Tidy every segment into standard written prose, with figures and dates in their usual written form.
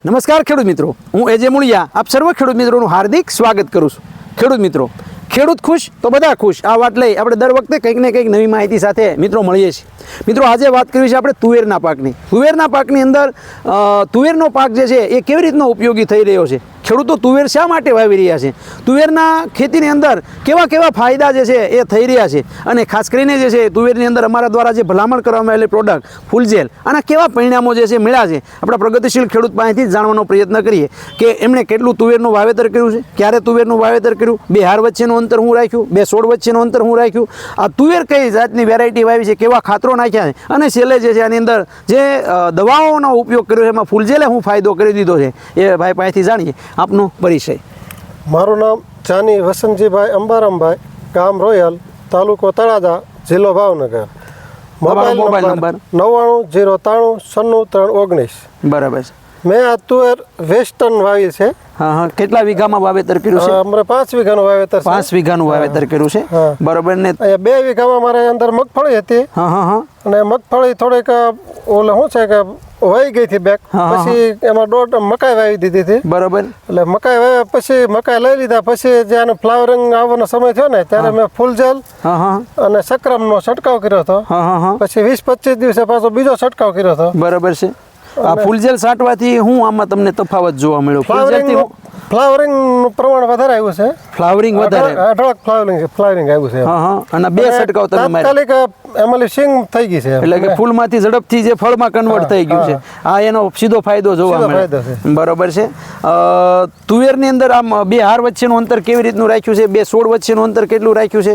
નમસ્કાર ખેડૂત મિત્રો, હું એજે મુળિયા આપ સર્વ ખેડૂત મિત્રોનું હાર્દિક સ્વાગત કરું છું. ખેડૂત મિત્રો, ખેડૂત ખુશ તો બધા ખુશ. આ વાત લઈ આપણે દર વખતે કંઈક ને કંઈક નવી માહિતી સાથે મિત્રો મળીએ છીએ. મિત્રો, આજે વાત કરવી છે આપણે તુવેરના પાકની. તુવેરના પાકની અંદર તુવેરનો પાક જે છે એ કેવી રીતનો ઉપયોગી થઈ રહ્યો છે, ખેડૂતો તુવેર શા માટે વાવી રહ્યા છે, તુવેરના ખેતીની અંદર કેવા કેવા ફાયદા જે છે એ થઈ રહ્યા છે, અને ખાસ કરીને જે છે તુવેરની અંદર અમારા દ્વારા જે ભલામણ કરવામાં આવેલી પ્રોડક્ટ ફૂલજેલ, આના કેવા પરિણામો જે છે મળ્યા છે, આપણા પ્રગતિશીલ ખેડૂત પાસેથી જાણવાનો પ્રયત્ન કરીએ કે એમણે કેટલું તુવેરનું વાવેતર કર્યું છે, ક્યારે તુવેરનું વાવેતર કર્યું, બે હાર વચ્ચેનું અંતર હું રાખ્યું, બે છોડ વચ્ચેનું અંતર હું રાખ્યું, આ તુવેર કઈ જાતની વેરાયટી વાવી છે, કેવા ખાતરો નાખ્યા છે, અને છેલ્લે જે છે આની અંદર જે દવાઓનો ઉપયોગ કર્યો છે એમાં ફૂલજેલે હું ફાયદો કરી દીધો છે એ ભાઈ પાસેથી જાણીએ. આપનો પરિચય. મારું નામ જાની વસંતજીભાઈ અંબારામભાઈ, ગામ રોયલ, તાલુકો તળાજા, જિલ્લો ભાવનગર. Mobile number 9903939319. બરાબર છે. મેં આ તુવેર વેસ્ટર્ન વાવી છે. હા હા. કેટલા વીઘામાં વાવેતર કર્યું છે? અમારે 5 વીઘાનું વાવેતર છે. 5 વીઘાનું વાવેતર કર્યું છે. બરાબર. ને 2 વીઘામાં મારે અંદર મગફળી હતી. હા હા હા. અને મગફળી થોડીક ઓલે શું છે કે વાઈ ગઈ હતી બેક, પછી એમાં મકાઈ વાવી દીધી હતી. બરાબર. એટલે મકાઈ વાવ્યા પછી મકાઈ લઈ લીધા પછી જ્યારે ફ્લાવરિંગ આવવાનો સમય થયો ને ત્યારે મેં ફૂલજેલ અને સક્રમનો છંટકાવ કર્યો હતો. પછી 20-25 દિવસે પાછો બીજો છંટકાવ કર્યો હતો. બરાબર છે. આ ફૂલજેલ છાંટવાથી હું આમાં તમને તફાવત જોવા મળ્યો? ફ્લાવરિંગ નું પ્રમાણ વધારે આવ્યું છે. ફ્લાવરિંગ વધારે, અઢળક ફ્લાવરિંગ આવ્યું છે. અને બે છંટકાવ તમે તાત્કાલિક એમાં સિંગ થઈ ગઈ છે, એટલે કે ફૂલમાંથી ઝડપથી જે ફળમાં કન્વર્ટ થઈ ગયું છે. આ એનો સીધો ફાયદો જોવા મળે. બરોબર છે. તુવેરની અંદર આમ બે હાર વચ્ચેનું અંતર કેવી રીતનું રાખ્યું છે, બે છોડ વચ્ચેનું અંતર કેટલું રાખ્યું છે?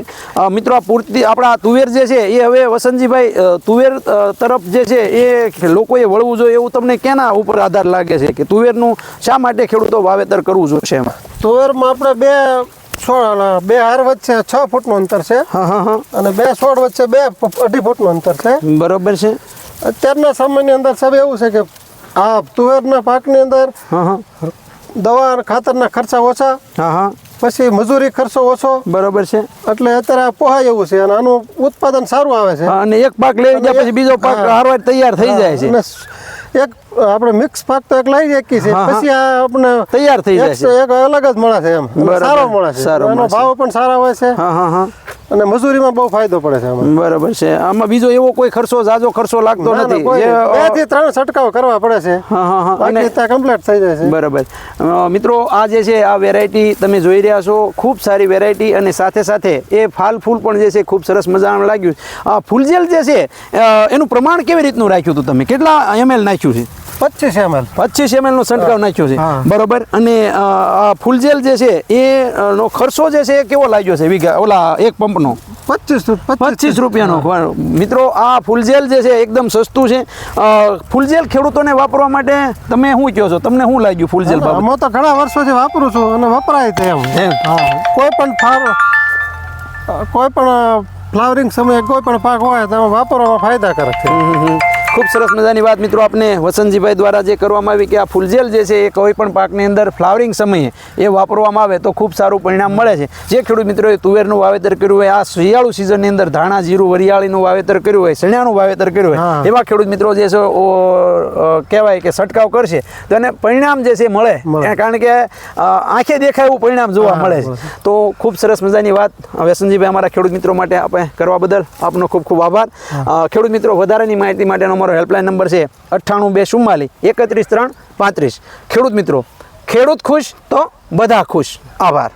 મિત્રો, આ પૂરતી આપણા તુવેર જે છે એ હવે વસંતજીભાઈ તુવેર તરફ જે છે એ લોકોએ વળવું જોઈએ એવું તમને કેના ઉપર આધાર લાગે છે કે તુવેરનું શા માટે ખેડૂતો વાવેતર કરવું જોઈએ? એમાં તુવેરમાં આપણે બે હાર વચ્ચે 6 ફૂટનું અંતર છે. અને બે છોડ વચ્ચે 2.5 ફૂટનું અંતર છે. બરોબર છે. અત્યારના સમયની અંદર સાહેબ એવું છે કે આ તુવેરના પાકની અંદર દવા અને ખાતરના ખર્ચા ઓછા, પછી મજૂરી ખર્ચો ઓછો. બરોબર છે. એટલે અત્યારે પોહાય એવું છે અને આનું ઉત્પાદન સારું આવે છે. અને એક પાક લઈ જાય પછી બીજો પાક હારવાર તૈયાર થઈ જાય છે. એક આપણે મિક્સ પાક તો એક લઈ શકીએ છીએ, પછી આ આપણે તૈયાર થઈ જાય છે. એક અલગ જ મળે છે, એમ સારો મળે છે. એનો ભાવ પણ સારા હોય છે. અને મજૂરીમાં બહુ ફાયદો પડે છે આમાં. બરાબર છે. આમાં બીજો એવો કોઈ ખર્ચો જાજો ખર્ચો લાગતો નથી. 2 થી 3 છંટકાવ કરવા પડે છે. બાકી ત્યાં કમ્પ્લીટ થઈ જાય છે. બરાબર. મિત્રો, આ જે છે આ વેરાયટી તમે જોઈ રહ્યા છો, ખૂબ સારી વેરાયટી, અને સાથે સાથે એ ફાલ ફૂલ પણ જે છે ખૂબ સરસ મજાનું લાગ્યું. આ ફૂલજેલ જે છે એનું પ્રમાણ કેવી રીતનું રાખ્યું હતું તમે? કેટલા ml નાખ્યું છે? 25 ml. 25 ml નો છંટકાવ નાખ્યો છે. બરોબર. અને આ ફૂલજેલ જે છે એ નો ખર્ચો જે છે કેવો લાગ્યો છે વીઘા ઓલા એક પંપનો? 25 રૂપિયાનો. મિત્રો, આ ફૂલજેલ જે છે એકદમ સસ્તું છે. ફૂલજેલ ખેડૂતોને વાપરવા માટે તમે શું કહો છો? તમને શું લાગ્યું ફૂલજેલ? હું તો ઘણા વર્ષોથી વાપરું છું અને વપરાય છે એમ. કોઈ પણ ફ્લાવરિંગ સમયે કોઈ પણ પાક હોય તો વાપરવામાં ફાયદાકારક છે. ખૂબ સરસ મજાની વાત મિત્રો આપને વસંતજીભાઈ દ્વારા જે કરવામાં આવી કે આ ફૂલજેલ જે છે એ કોઈ પણ પાકની અંદર ફ્લાવરિંગ સમયે એ વાપરવામાં આવે તો ખૂબ સારું પરિણામ મળે છે. જે ખેડૂત મિત્રોએ તુવેરનું વાવેતર કર્યું હોય, આ શિયાળુ સિઝનની અંદર ધાણા, જીરું, વરિયાળીનું વાવેતર કર્યું હોય, ચણાનું વાવેતર કર્યું હોય, એવા ખેડૂત મિત્રો જે છે કહેવાય કે છંટકાવ કરશે તો એને પરિણામ જે છે મળે. કારણ કે આંખે દેખાય એવું પરિણામ જોવા મળે છે. તો ખૂબ સરસ મજાની વાત વસંતજીભાઈ અમારા ખેડૂત મિત્રો માટે આપણે કરવા બદલ આપનો ખૂબ ખૂબ આભાર. ખેડૂત મિત્રો, વધારાની માહિતી માટેનો અમારો હેલ્પલાઇન નંબર છે 9824433335. ખેડૂત મિત્રો, ખેડૂત ખુશ તો બધા ખુશ. આભાર.